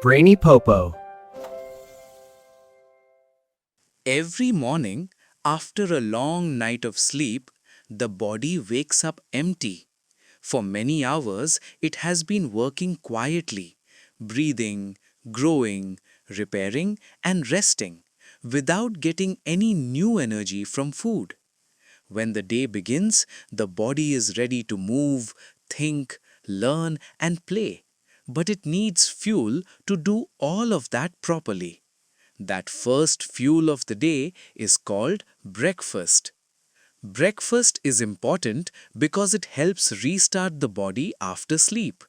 Brainy Popo. Every morning, after a long night of sleep, the body wakes up empty. For many hours, it has been working quietly, breathing, growing, repairing, and resting, without getting any new energy from food. When the day begins, the body is ready to move, think, learn, and play. But it needs fuel to do all of that properly. That first fuel of the day is called breakfast. Breakfast is important because it helps restart the body after sleep.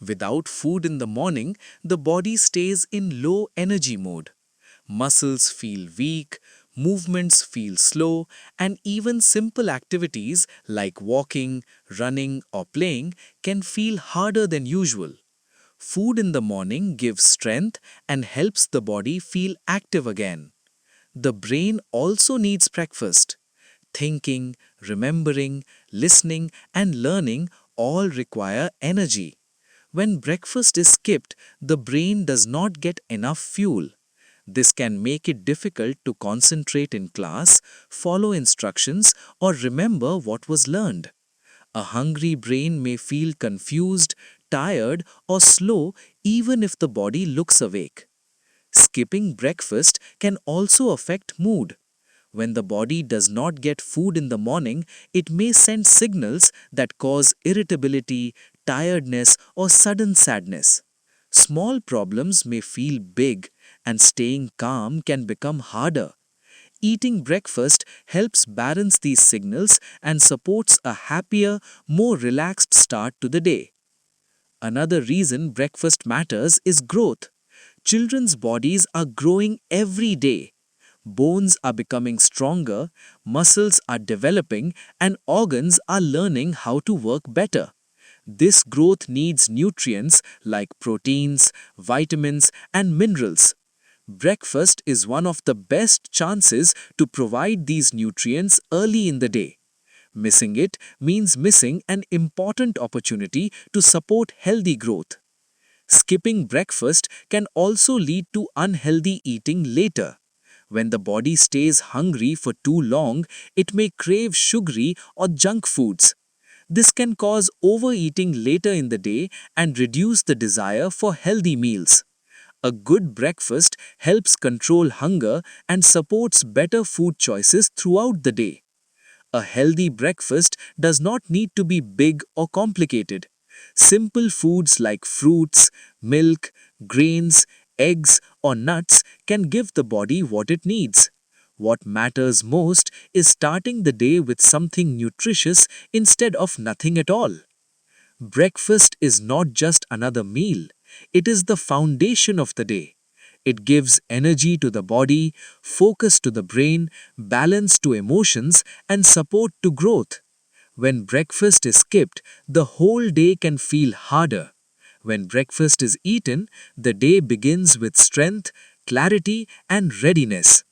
Without food in the morning, the body stays in low energy mode. Muscles feel weak, movements feel slow, and even simple activities like walking, running, or playing can feel harder than usual. Food in the morning gives strength and helps the body feel active again. The brain also needs breakfast. Thinking, remembering, listening, and learning all require energy. When breakfast is skipped, the brain does not get enough fuel. This can make it difficult to concentrate in class, follow instructions, or remember what was learned. A hungry brain may feel confused, tired, or slow even if the body looks awake. Skipping breakfast can also affect mood. When the body does not get food in the morning, it may send signals that cause irritability, tiredness, or sudden sadness. Small problems may feel big, and staying calm can become harder. Eating breakfast helps balance these signals and supports a happier, more relaxed start to the day. Another reason breakfast matters is growth. Children's bodies are growing every day. Bones are becoming stronger, muscles are developing, and organs are learning how to work better. This growth needs nutrients like proteins, vitamins, and minerals. Breakfast is one of the best chances to provide these nutrients early in the day. Missing it means missing an important opportunity to support healthy growth. Skipping breakfast can also lead to unhealthy eating later. When the body stays hungry for too long, it may crave sugary or junk foods. This can cause overeating later in the day and reduce the desire for healthy meals. A good breakfast helps control hunger and supports better food choices throughout the day. A healthy breakfast does not need to be big or complicated. Simple foods like fruits, milk, grains, eggs, or nuts can give the body what it needs. What matters most is starting the day with something nutritious instead of nothing at all. Breakfast is not just another meal, it is the foundation of the day. It gives energy to the body, focus to the brain, balance to emotions, and support to growth. When breakfast is skipped, the whole day can feel harder. When breakfast is eaten, the day begins with strength, clarity, and readiness.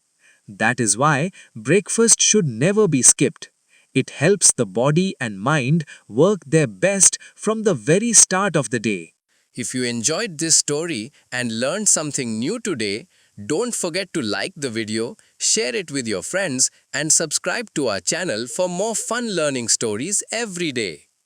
That is why breakfast should never be skipped. It helps the body and mind work their best from the very start of the day. If you enjoyed this story and learned something new today, don't forget to like the video, share it with your friends, and subscribe to our channel for more fun learning stories every day.